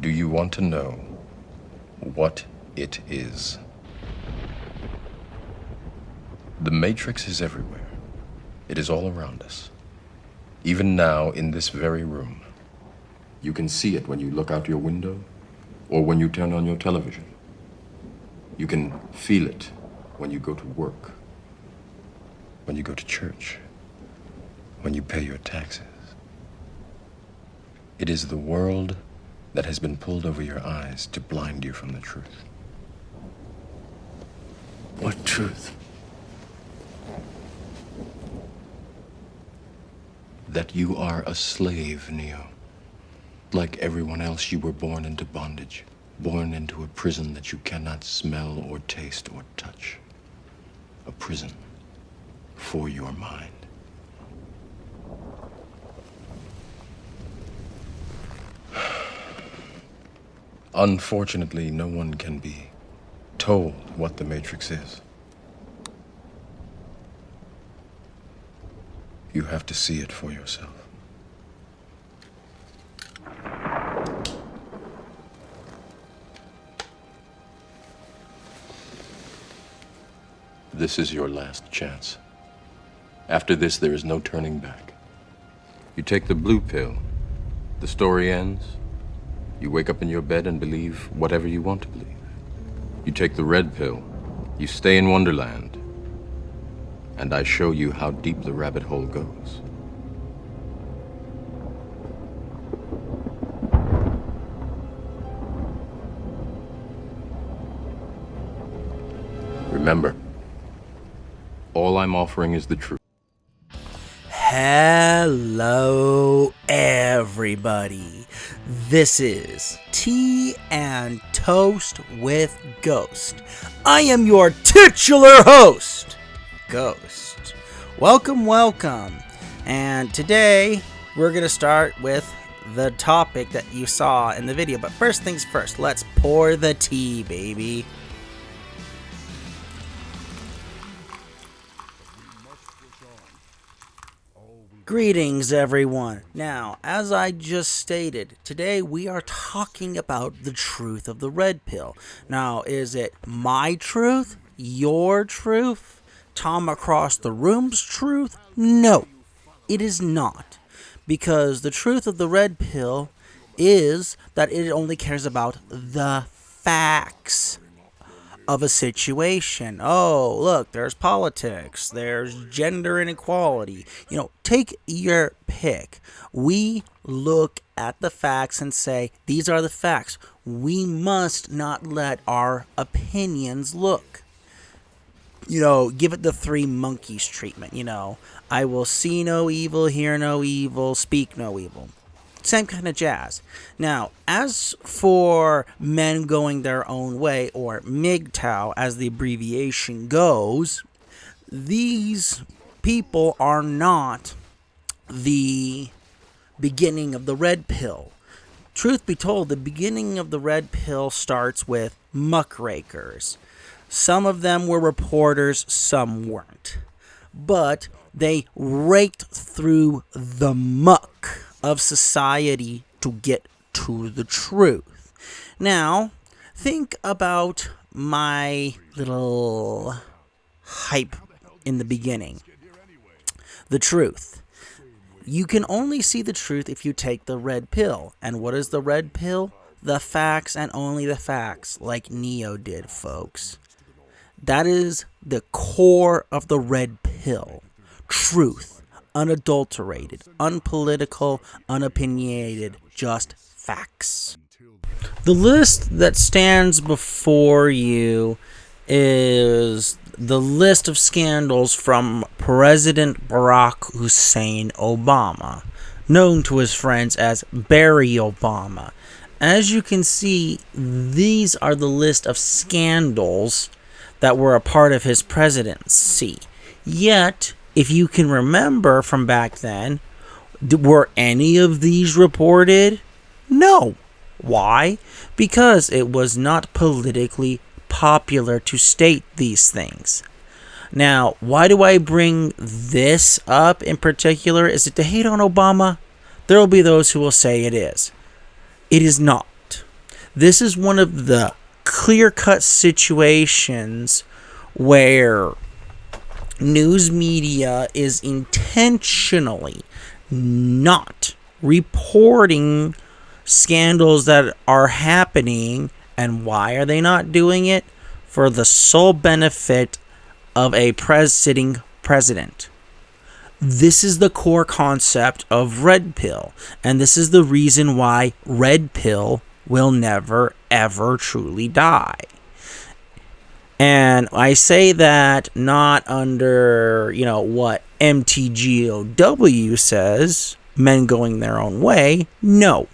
Do you want to know what it is? The matrix is everywhere. It is all around us. Even now, in this very room. You can see it when you look out your window or when you turn on your television. You can feel it when you go to work, when you go to church, when you pay your taxes. It is the world that has been pulled over your eyes to blind you from the truth. What truth? That you are a slave, Neo. Like everyone else, you were born into bondage, born into a prison that you cannot smell or taste or touch. A prison for your mind. Unfortunately, no one can be told what the Matrix is. You have to see it for yourself. This is your last chance. After this, there is no turning back. You take the blue pill, the story ends. You wake up in your bed and believe whatever you want to believe. You take the red pill, you stay in Wonderland, and I show you how deep the rabbit hole goes. Remember, all I'm offering is the truth. Hello, everybody. This is Tea and Toast with Ghost. I am your titular host, Ghost. Welcome, welcome. And today, we're going to start with the topic that you saw in the video. But first things first, let's pour the tea, baby. Greetings, everyone. Now, as I just stated, today we are talking about the truth of the red pill. Now, is it my truth? Your truth? Tom across the room's truth? No, it is not. Because the truth of the red pill is that it only cares about the facts of a situation. Oh, look, there's politics, there's gender inequality. Take your pick. We look at the facts and say, these are the facts. We must not let our opinions look. Give it the three monkeys treatment. I will see no evil, hear no evil, speak no evil. Same kind of jazz. Now, as for men going their own way, or MGTOW as the abbreviation goes, these people are not the beginning of the red pill. Truth be told, the beginning of the red pill starts with muckrakers. Some of them were reporters, some weren't. But they raked through the muck of society to get to the truth. Now, think about my little hype in the beginning. The truth. You can only see the truth if you take the red pill. And what is the red pill? The facts and only the facts, like Neo did, folks. That is the core of the red pill. Truth. Unadulterated, unpolitical, unopinionated, just facts. The list that stands before you is the list of scandals from President Barack Hussein Obama, known to his friends as Barry Obama. As you can see, these are the list of scandals that were a part of his presidency. Yet, if you can remember from back then, were any of these reported? No. Why? Because it was not politically popular to state these things. Now, why do I bring this up in particular? Is it to hate on Obama? There will be those who will say it is. It is not. This is one of the clear-cut situations where news media is intentionally not reporting scandals that are happening. And why are they not doing it? For the sole benefit of a sitting president. This is the core concept of red pill, and this is the reason why red pill will never ever truly die. And I say that not under, what MTGOW says, men going their own way. No,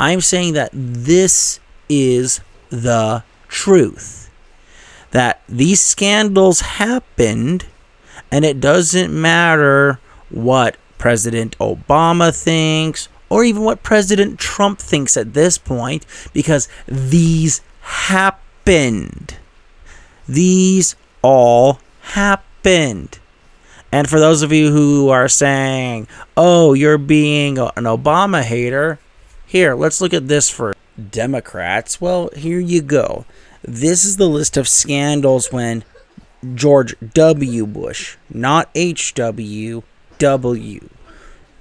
I'm saying that this is the truth. That these scandals happened, and it doesn't matter what President Obama thinks or even what President Trump thinks at this point, because these happened. These all happened. And for those of you who are saying, oh, you're being an Obama hater, here, let's look at this for Democrats. Well, here you go. This is the list of scandals when George W. Bush, not H.W. W.,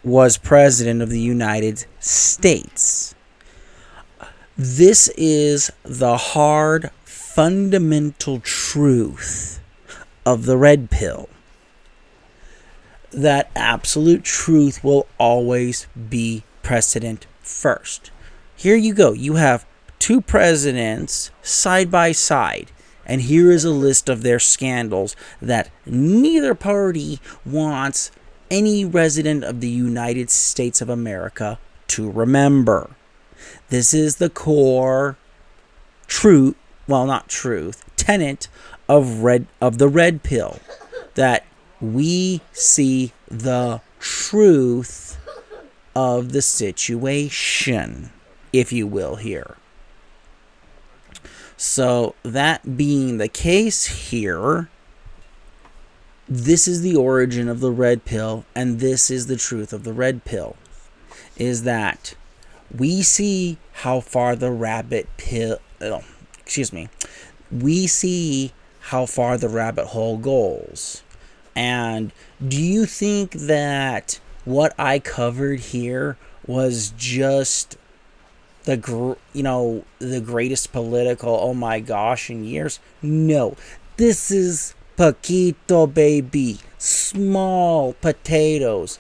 was president of the United States. This is the hard, fundamental truth of the red pill. That absolute truth will always be precedent first. Here you go. You have two presidents side by side. And here is a list of their scandals that neither party wants any resident of the United States of America to remember. This is the core tenet of the red pill, that we see the truth of the situation, if you will, here. So, that being the case here, this is the origin of the red pill, and this is the truth of the red pill, is that we see how far the we see how far the rabbit hole goes. And do you think that what I covered here was just the greatest political oh my gosh in years? No, this is poquito, baby, small potatoes.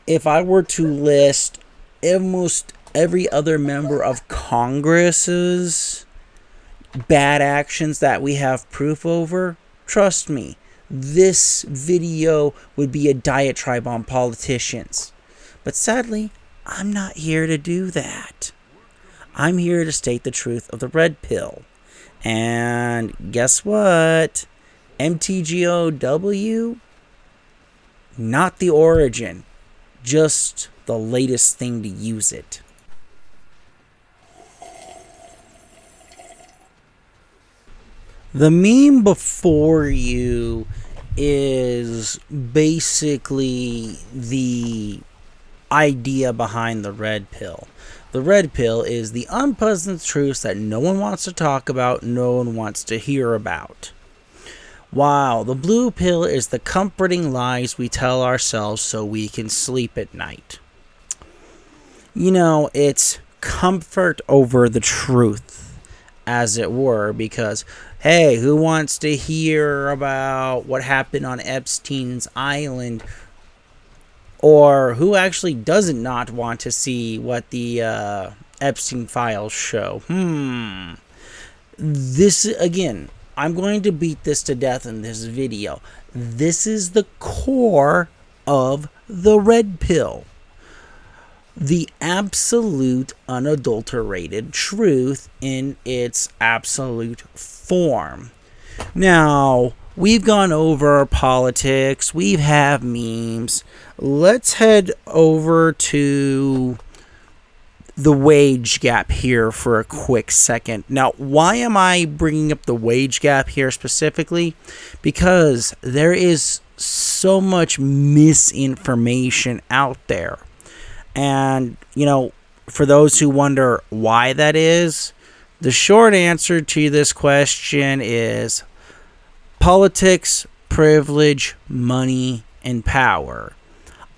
If I were to list almost every other member of Congress's bad actions that we have proof over, trust me, this video would be a diatribe on politicians. But sadly, I'm not here to do that. I'm here to state the truth of the red pill. And guess what? MTGOW, not the origin, just the latest thing to use it. The meme before you is basically the idea behind the red pill. The red pill is the unpleasant truths that no one wants to talk about, no one wants to hear about. While the blue pill is the comforting lies we tell ourselves so we can sleep at night. It's comfort over the truth, as it were, because hey, who wants to hear about what happened on Epstein's Island? Or who actually doesn't not want to see what the Epstein files show? This, again, I'm going to beat this to death in this video. This is the core of the red pill. The absolute unadulterated truth in its absolute form. Now, we've gone over politics, we have memes. Let's head over to the wage gap here for a quick second. Now, why am I bringing up the wage gap here specifically? Because there is so much misinformation out there. And, for those who wonder why that is, The short answer to this question is politics, privilege, money, and power.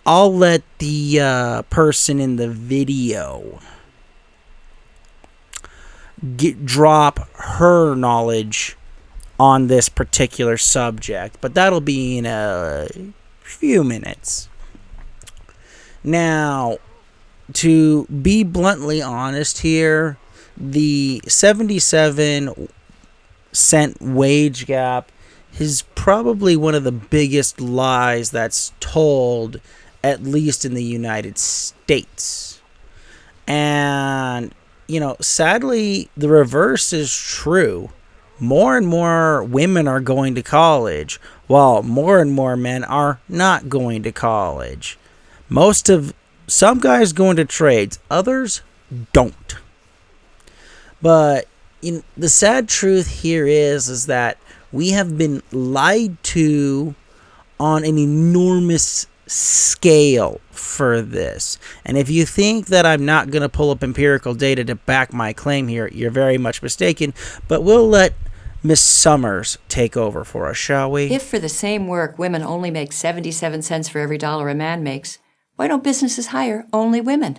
I'll let the person in the video drop her knowledge on this particular subject, but that'll be in a few minutes. Now, to be bluntly honest here, the 77-cent wage gap is probably one of the biggest lies that's told, at least in the United States. And, sadly, the reverse is true. More and more women are going to college, while more and more men are not going to college. Some guys go into trades, others don't. But the sad truth here is that we have been lied to on an enormous scale for this. And if you think that I'm not going to pull up empirical data to back my claim here, you're very much mistaken. But we'll let Miss Summers take over for us, shall we? If for the same work women only make 77 cents for every dollar a man makes, why don't businesses hire only women?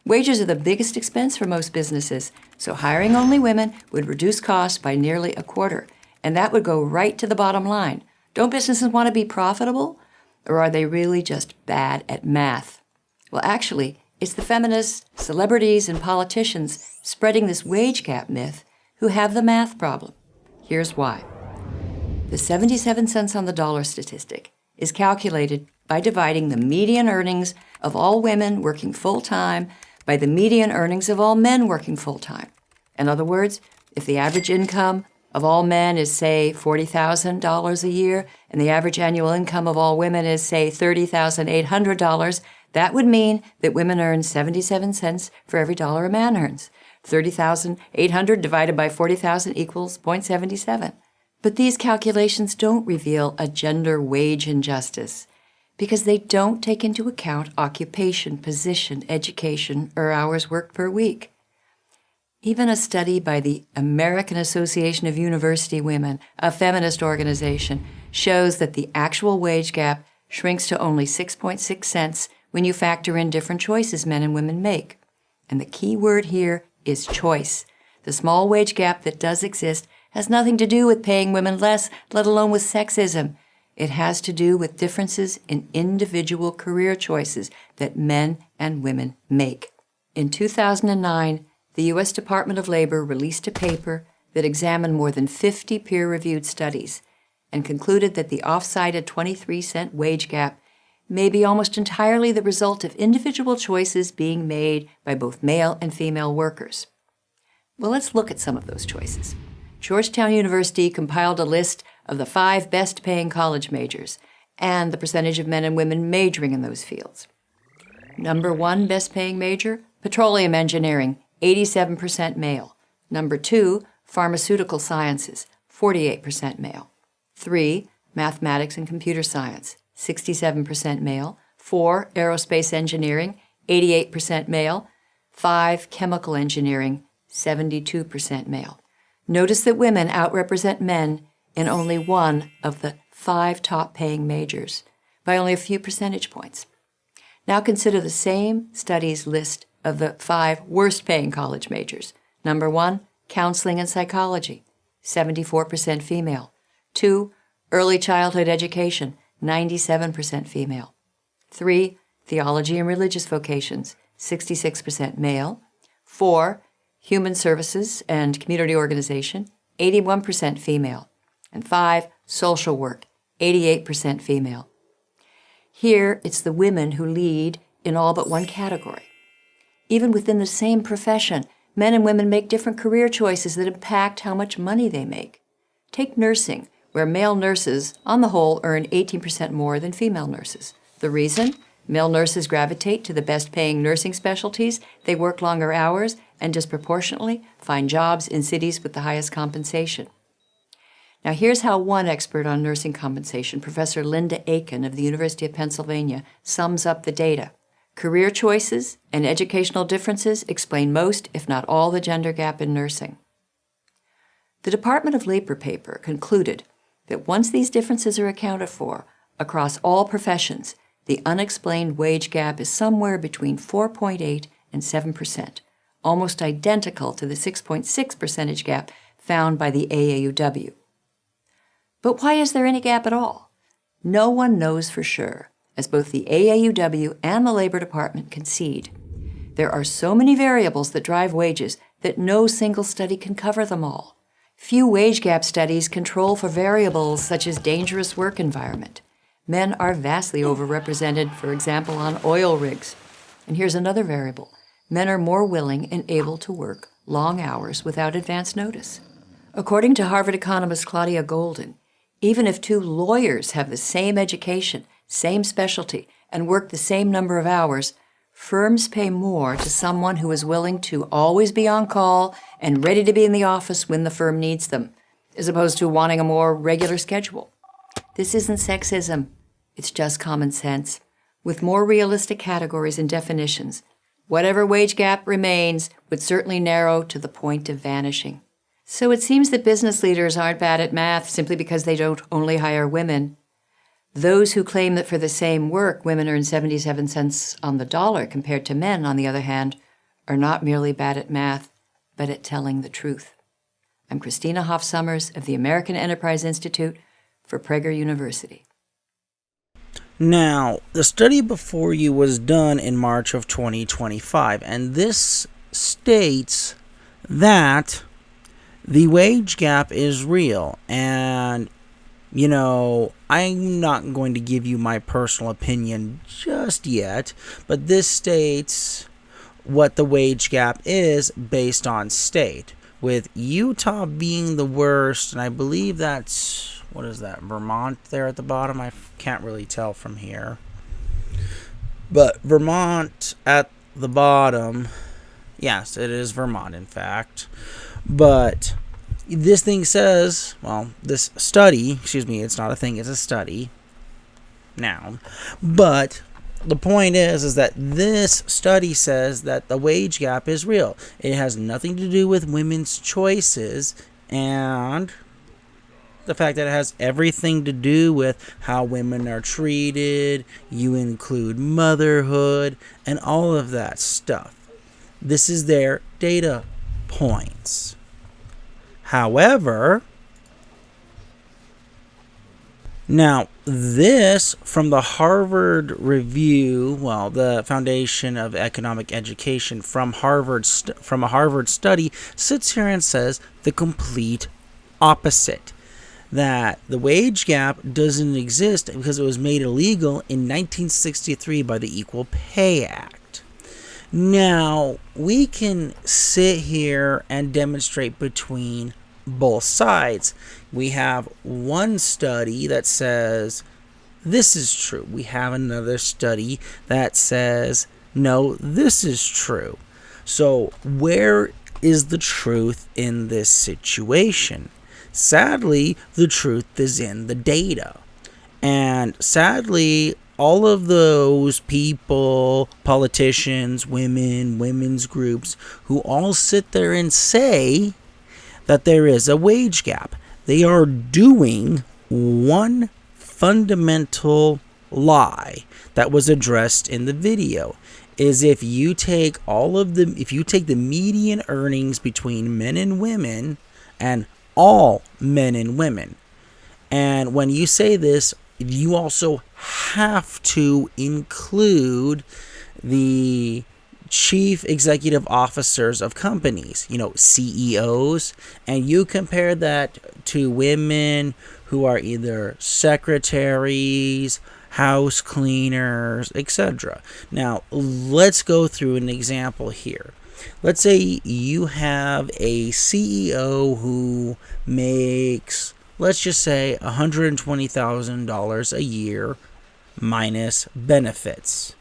Wages are the biggest expense for most businesses, so hiring only women would reduce costs by nearly a quarter, and that would go right to the bottom line. Don't businesses want to be profitable, or are they really just bad at math? Well, actually, it's the feminists, celebrities, and politicians spreading this wage gap myth who have the math problem. Here's why. The 77 cents on the dollar statistic is calculated by dividing the median earnings of all women working full-time by the median earnings of all men working full-time. In other words, if the average income of all men is, say, $40,000 a year, and the average annual income of all women is, say, $30,800, that would mean that women earn 77 cents for every dollar a man earns. 30,800 divided by 40,000 equals 0.77. But these calculations don't reveal a gender wage injustice because they don't take into account occupation, position, education, or hours worked per week. Even a study by the American Association of University Women, a feminist organization, shows that the actual wage gap shrinks to only 6.6 cents when you factor in different choices men and women make. And the key word here is choice. The small wage gap that does exist has nothing to do with paying women less, let alone with sexism. It has to do with differences in individual career choices that men and women make. In 2009, the U.S. Department of Labor released a paper that examined more than 50 peer-reviewed studies and concluded that the oft-cited 23-cent wage gap may be almost entirely the result of individual choices being made by both male and female workers. Well, let's look at some of those choices. Georgetown University compiled a list of the 5 best-paying college majors and the percentage of men and women majoring in those fields. Number 1 best-paying major, petroleum engineering, 87% male. Number 2, pharmaceutical sciences, 48% male. 3, mathematics and computer science, 67% male. 4, aerospace engineering, 88% male. 5, chemical engineering, 72% male. Notice that women outrepresent men in only one of the 5 top-paying majors by only a few percentage points. Now consider the same study's list of the 5 worst-paying college majors. Number 1, counseling and psychology, 74% female. 2, early childhood education, 97% female. 3, theology and religious vocations, 66% male. 4, human services and community organization, 81% female. And 5, social work, 88% female. Here, it's the women who lead in all but one category. Even within the same profession, men and women make different career choices that impact how much money they make. Take nursing, where male nurses, on the whole, earn 18% more than female nurses. The reason? Male nurses gravitate to the best-paying nursing specialties, they work longer hours, and disproportionately find jobs in cities with the highest compensation. Now here's how one expert on nursing compensation, Professor Linda Aiken of the University of Pennsylvania, sums up the data. Career choices and educational differences explain most, if not all, the gender gap in nursing. The Department of Labor paper concluded that once these differences are accounted for across all professions, the unexplained wage gap is somewhere between 4.8 and 7%, almost identical to the 6.6 percentage gap found by the AAUW. But why is there any gap at all? No one knows for sure, as both the AAUW and the Labor Department concede. There are so many variables that drive wages that no single study can cover them all. Few wage gap studies control for variables such as dangerous work environment. Men are vastly overrepresented, for example, on oil rigs. And here's another variable. Men are more willing and able to work long hours without advance notice. According to Harvard economist Claudia Golden, even if two lawyers have the same education, same specialty, and work the same number of hours, firms pay more to someone who is willing to always be on call and ready to be in the office when the firm needs them, as opposed to wanting a more regular schedule. This isn't sexism. It's just common sense. With more realistic categories and definitions, whatever wage gap remains would certainly narrow to the point of vanishing. So it seems that business leaders aren't bad at math simply because they don't only hire women. Those who claim that for the same work, women earn 77 cents on the dollar compared to men, on the other hand, are not merely bad at math, but at telling the truth. I'm Christina Hoff Sommers of the American Enterprise Institute for Prager University. Now, the study before you was done in March of 2025, and this states that the wage gap is real. And, you know, I'm not going to give you my personal opinion just yet, but this states what the wage gap is based on state, with Utah being the worst, and I believe that's, what is that, Vermont there at the bottom? I can't really tell from here. But Vermont at the bottom, yes, it is Vermont, in fact. But this thing says, well, this study, it's not a thing, it's a study, noun. But the point is that this study says that the wage gap is real. It has nothing to do with women's choices, and the fact that it has everything to do with how women are treated. You include motherhood and all of that stuff. This is their data points. However, now this from the Harvard Review, well, the Foundation of Economic Education from from a Harvard study, sits here and says the complete opposite. That the wage gap doesn't exist because it was made illegal in 1963 by the Equal Pay Act. Now, we can sit here and demonstrate between both sides. We have one study that says this is true. We have another study that says no, this is true. So where is the truth in this situation? Sadly, the truth is in the data. And sadly, all of those people, politicians, women, women's groups, who all sit there and say that there is a wage gap, they are doing one fundamental lie that was addressed in the video. Is if you take the median earnings between men and women, and all men and women, and when you say this, you also have to include the chief executive officers of companies, CEOs, and you compare that to women who are either secretaries, house cleaners, etc. Now, let's go through an example here. Let's say you have a CEO who makes, let's just say, $120,000 a year minus benefits.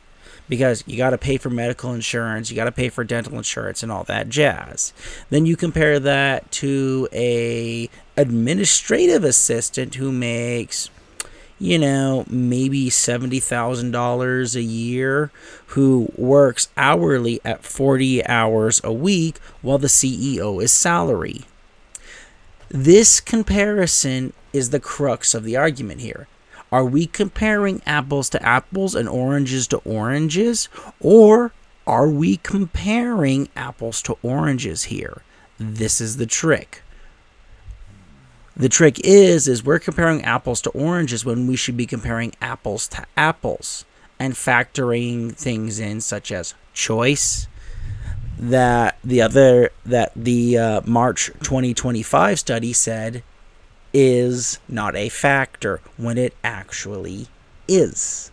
Because you got to pay for medical insurance, you got to pay for dental insurance and all that jazz. Then you compare that to a administrative assistant who makes, maybe $70,000 a year, who works hourly at 40 hours a week while the CEO is salary. This comparison is the crux of the argument here. Are we comparing apples to apples and oranges to oranges? Or are we comparing apples to oranges here? This is the trick. The trick is we're comparing apples to oranges when we should be comparing apples to apples and factoring things in such as choice, that the March 2025 study said is not a factor when it actually is.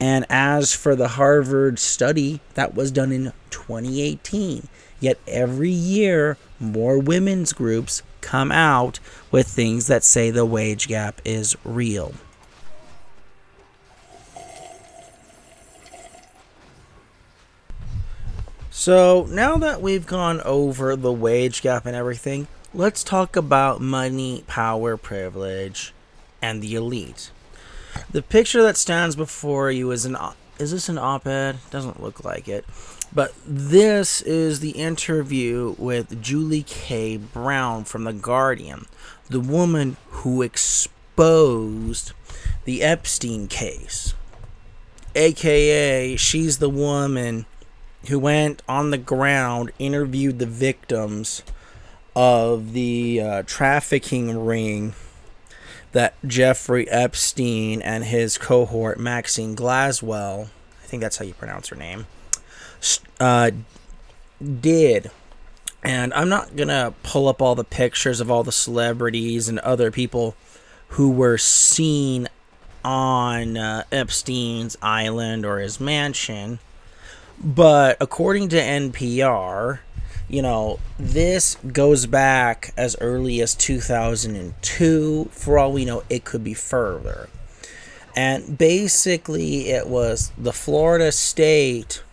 And as for the Harvard study, that was done in 2018. Yet every year, more women's groups come out with things that say the wage gap is real. So now that we've gone over the wage gap and everything, let's talk about money, power, privilege, and the elite. The picture that stands before you is this an op-ed? Doesn't look like it. But this is the interview with Julie K. Brown from The Guardian, the woman who exposed the Epstein case. AKA, she's the woman who went on the ground, interviewed the victims of the trafficking ring that Jeffrey Epstein and his cohort, Maxine Glaswell, I think that's how you pronounce her name, did. And I'm not going to pull up all the pictures of all the celebrities and other people who were seen on Epstein's island or his mansion. But according to NPR, this goes back as early as 2002. For all we know, it could be further. And basically, it was the Florida state,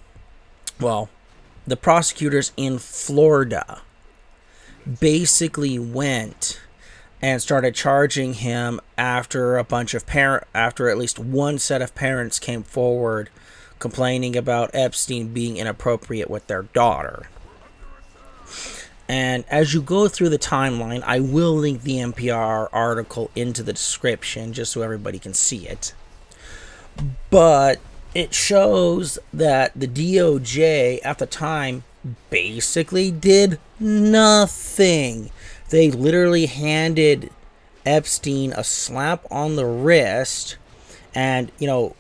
the prosecutors in Florida basically went and started charging him after after at least one set of parents came forward complaining about Epstein being inappropriate with their daughter. And as you go through the timeline, I will link the NPR article into the description just so everybody can see it. But it shows that the DOJ at the time basically did nothing. They literally handed Epstein a slap on the wrist. And,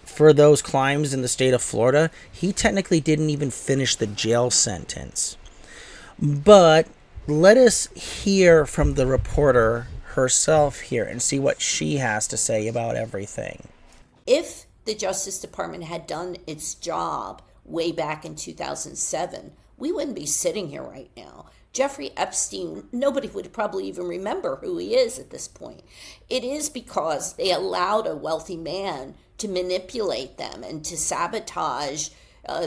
for those crimes in the state of Florida, he technically didn't even finish the jail sentence. But let us hear from the reporter herself here and see what she has to say about everything. If the Justice Department had done its job way back in 2007, we wouldn't be sitting here right now. Jeffrey Epstein, nobody would probably even remember who he is at this point. It is because they allowed a wealthy man to manipulate them and to sabotage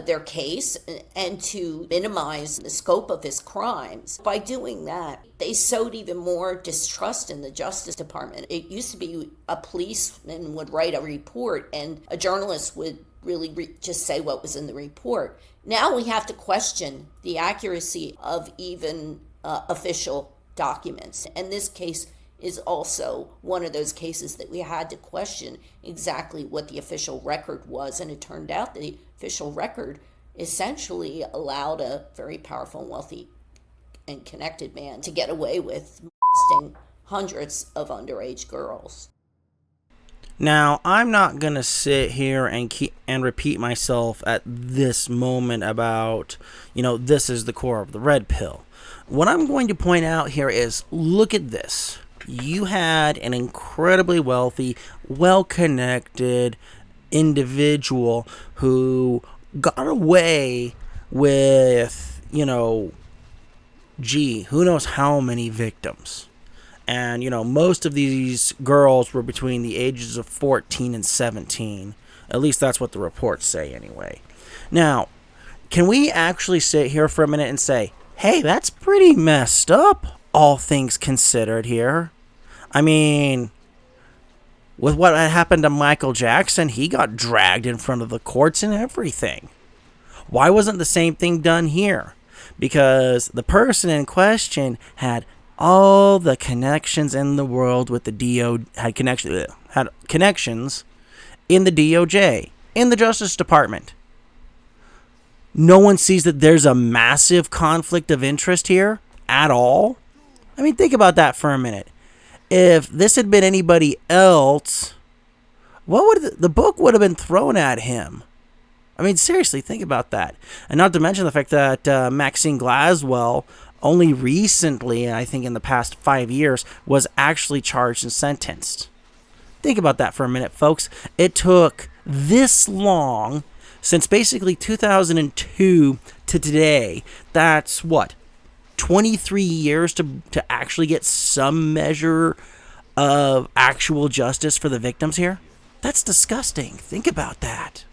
their case and to minimize the scope of his crimes. By doing that, they sowed even more distrust in the Justice Department. It used to be a policeman would write a report and a journalist would really just say what was in the report. Now we have to question the accuracy of even official documents. And this case is also one of those cases that we had to question exactly what the official record was. And it turned out the official record essentially allowed a very powerful and wealthy and connected man to get away with molesting hundreds of underage girls. Now, I'm not going to sit here and repeat myself at this moment about, this is the core of the red pill. What I'm going to point out here is, look at this. You had an incredibly wealthy, well-connected individual who got away with, who knows how many victims. And, most of these girls were between the ages of 14 and 17. At least that's what the reports say anyway. Now, can we actually sit here for a minute and say, hey, that's pretty messed up, all things considered here? I mean, with what happened to Michael Jackson, he got dragged in front of the courts and everything. Why wasn't the same thing done here? Because the person in question had all the connections in the world with the had connections in the DOJ, in the Justice Department. No one sees that there's a massive conflict of interest here at all. I mean, think about that for a minute. If this had been anybody else, what would the book would have been thrown at him? I mean, seriously, think about that. And not to mention the fact that Maxine Glaswell only recently, I think in the past 5 years, was actually charged and sentenced. Think about that for a minute, folks. It took this long, since basically 2002 to today. That's what? 23 years to actually get some measure of actual justice for the victims here? That's disgusting. Think about that.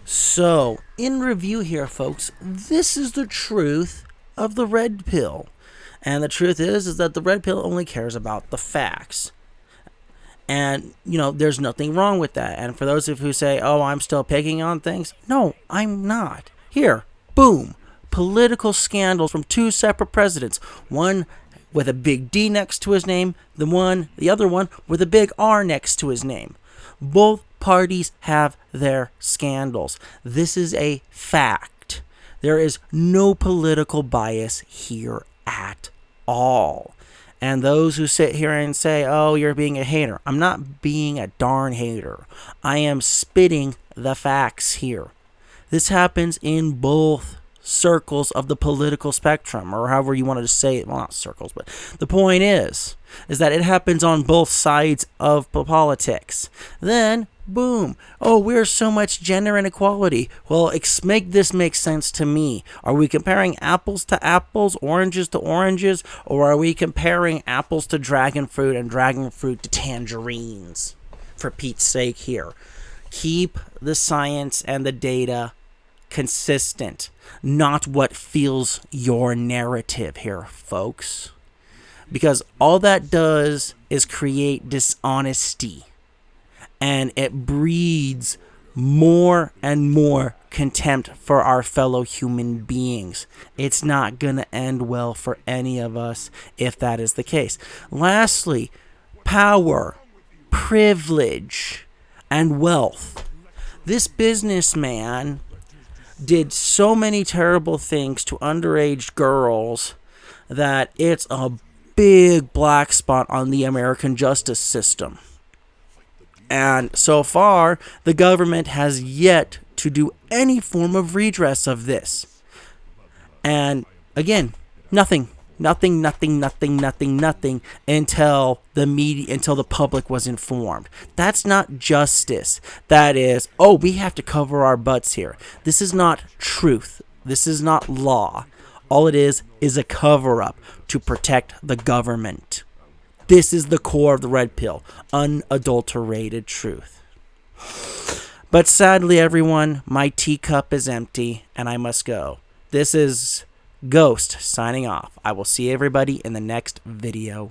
So, in review here, folks, this is the truth of the red pill. And the truth is that the red pill only cares about the facts. And, there's nothing wrong with that. And for those of you who say, oh, I'm still picking on things, no, I'm not. Here, boom, political scandals from 2 separate presidents. One with a big D next to his name, the other one with a big R next to his name. Both parties have their scandals. This is a fact. There is no political bias here at all. And those who sit here and say, oh, you're being a hater. I'm not being a darn hater. I am spitting the facts here. This happens in both circles of the political spectrum, or however you wanted to say it. Well, not circles, but the point is that it happens on both sides of politics. Then, boom. Oh, we're so much gender inequality. Well, make this make sense to me. Are we comparing apples to apples, oranges to oranges, or are we comparing apples to dragon fruit and dragon fruit to tangerines? For Pete's sake here. Keep the science and the data consistent, not what feels your narrative here, folks. Because all that does is create dishonesty. And it breeds more and more contempt for our fellow human beings. It's not going to end well for any of us if that is the case. Lastly, power, privilege, and wealth. This businessman did so many terrible things to underage girls that it's a big black spot on the American justice system. And so far, the government has yet to do any form of redress of this. And again, nothing until the public was informed. That's not justice. That is, oh, we have to cover our butts here. This is not truth. This is not law. All it is a cover-up to protect the government. This is the core of the red pill, unadulterated truth. But sadly, everyone, my teacup is empty, and I must go. This is Ghost signing off. I will see everybody in the next video.